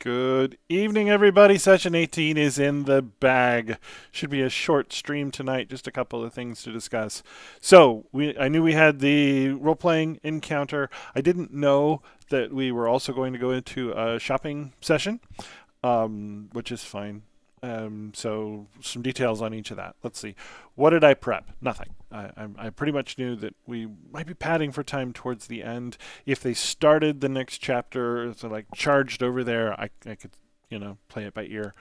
Good evening, everybody. Session 18 is in the bag. Should be a short stream tonight, just a couple of things to discuss. So, I knew we had the role-playing encounter. I didn't know that we were also going to go into a shopping session, which is fine. So, some details on each of that. Let's see. What did I prep? Nothing. I pretty much knew that we might be padding for time towards the end. If they started the next chapter, so like charged over there, I could, play it by ear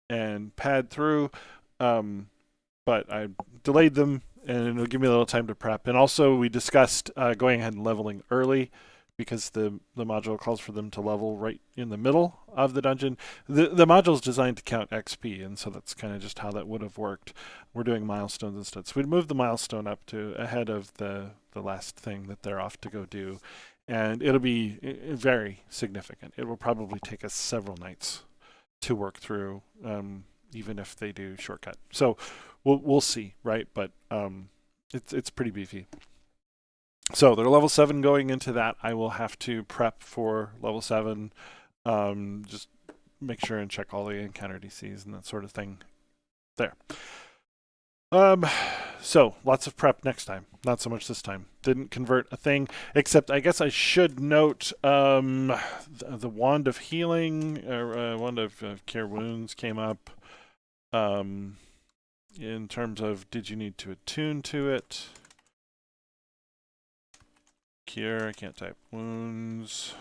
and pad through. But I delayed them, and it'll give me a little time to prep. And also, we discussed going ahead and leveling early because the module calls for them to level right in the middle of the dungeon. The module is designed to count XP, and so that's kind of just how that would have worked. We're doing milestones instead. So we'd move the milestone up to ahead of the last thing that they're off to go do. And it'll be very significant. It will probably take us several nights to work through, even if they do shortcut. So we'll see, right? But it's pretty beefy. So they're level 7 going into that. I will have to prep for level 7. Just make sure and check all the encounter DCs and that sort of thing there. So lots of prep next time. Not so much this time. Didn't convert a thing, except I guess I should note the Wand of Healing, or Wand of Cure Wounds came up. In terms of, did you need to attune to it? Cure, I can't type. Wounds.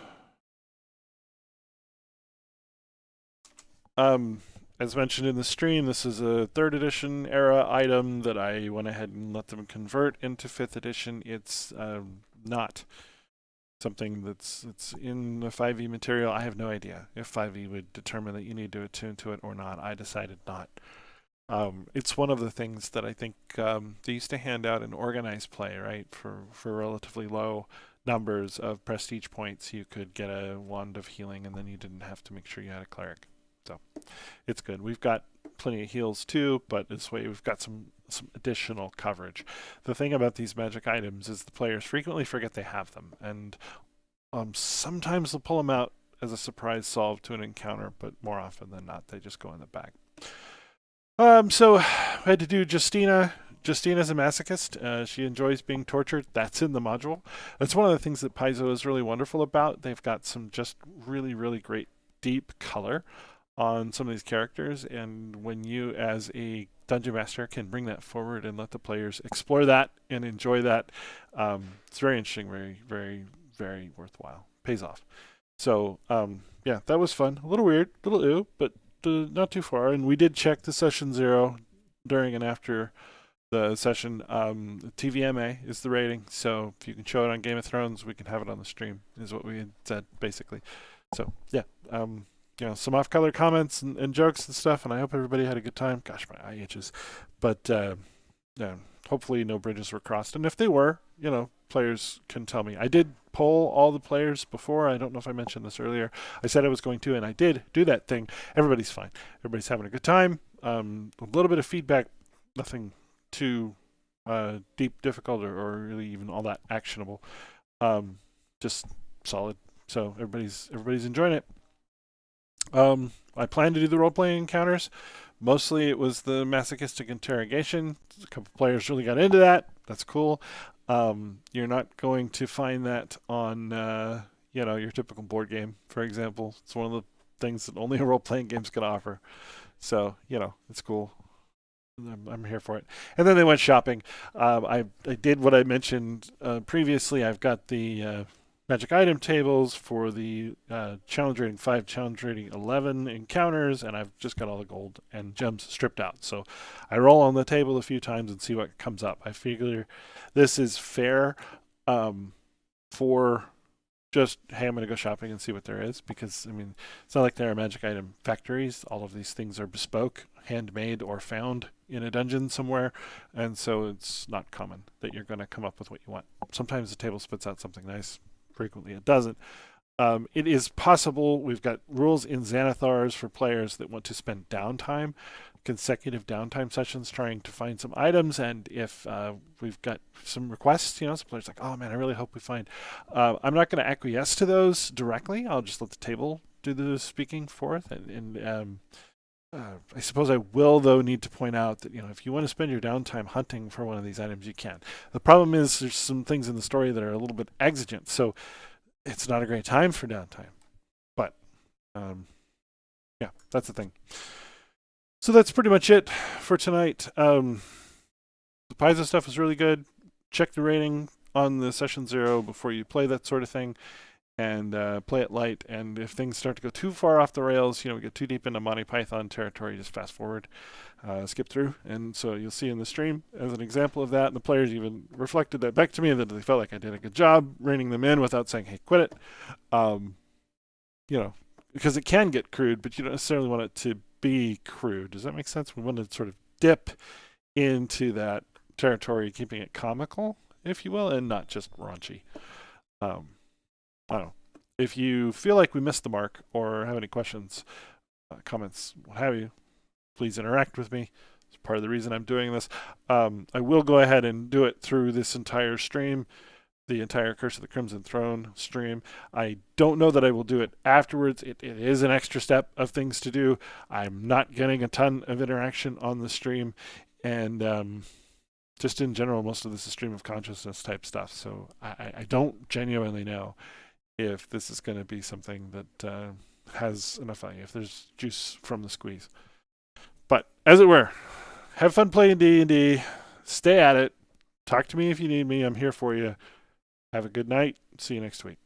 As mentioned in the stream, this is a 3rd edition era item that I went ahead and let them convert into 5th edition. It's not something that's in the 5e material. I have no idea if 5e would determine that you need to attune to it or not. I decided not. It's one of the things that I think they used to hand out in organized play, right? For relatively low numbers of prestige points, you could get a Wand of Healing, and then you didn't have to make sure you had a cleric. So it's good. We've got plenty of heals too, but this way we've got some additional coverage. The thing about these magic items is the players frequently forget they have them, and sometimes they'll pull them out as a surprise solve to an encounter, but more often than not, they just go in the bag. So I had to do Justina. Justina's a masochist. She enjoys being tortured. That's in the module. That's one of the things that Paizo is really wonderful about. They've got some just really, really great deep color on some of these characters, and when you as a dungeon master can bring that forward and let the players explore that and enjoy that, it's very interesting, very, very, very worthwhile. Pays off. So yeah, that was fun. A little weird, a little ew, but not too far. And we did check the session 0 during and after the session. TVMA is the rating, so if you can show it on Game of Thrones, we can have it on the stream, is what we had said basically. So yeah, some off-color comments and jokes and stuff, and I hope everybody had a good time. Gosh, my eye itches. But yeah, hopefully no bridges were crossed. And if they were, players can tell me. I did poll all the players before. I don't know if I mentioned this earlier. I said I was going to, and I did do that thing. Everybody's fine. Everybody's having a good time. A little bit of feedback, nothing too deep, difficult, or really even all that actionable. Just solid. So everybody's enjoying it. I plan to do the role-playing encounters. Mostly it was the masochistic interrogation. A couple players really got into that. That's cool. You're not going to find that on your typical board game, for example. It's one of the things that only a role-playing game's can offer. So, it's cool. I'm here for it. And then they went shopping. I did what I mentioned previously. I've got the magic item tables for the challenge rating 5, challenge rating 11 encounters, and I've just got all the gold and gems stripped out. So I roll on the table a few times and see what comes up. I figure this is fair for just, hey, I'm going to go shopping and see what there is, because, it's not like there are magic item factories. All of these things are bespoke, handmade, or found in a dungeon somewhere, and so it's not common that you're going to come up with what you want. Sometimes the table spits out something nice. Frequently it doesn't. It is possible. We've got rules in Xanathars for players that want to spend downtime, consecutive downtime sessions trying to find some items, and if we've got some requests, some players like, oh man, I really hope we find. I'm not going to acquiesce to those directly. I'll just let the table do the speaking forth, I suppose I will, though, need to point out that, if you want to spend your downtime hunting for one of these items, you can. The problem is there's some things in the story that are a little bit exigent, so it's not a great time for downtime. But, yeah, that's the thing. So that's pretty much it for tonight. The Paizo stuff is really good. Check the rating on the session 0 before you play that sort of thing. And play it light. And if things start to go too far off the rails, we get too deep into Monty Python territory, just fast forward, skip through. And so you'll see in the stream as an example of that. And the players even reflected that back to me, that they felt like I did a good job reining them in without saying, hey, quit it. Because it can get crude, but you don't necessarily want it to be crude. Does that make sense? We want to sort of dip into that territory, keeping it comical, if you will, and not just raunchy. I don't know. If you feel like we missed the mark or have any questions, comments, what have you, please interact with me. It's part of the reason I'm doing this. I will go ahead and do it through this entire stream, the entire Curse of the Crimson Throne stream. I don't know that I will do it afterwards. It is an extra step of things to do. I'm not getting a ton of interaction on the stream. And just in general, most of this is stream of consciousness type stuff. So I don't genuinely know if this is going to be something that has enough value, if there's juice from the squeeze. But as it were, have fun playing D&D. Stay at it. Talk to me if you need me. I'm here for you. Have a good night. See you next week.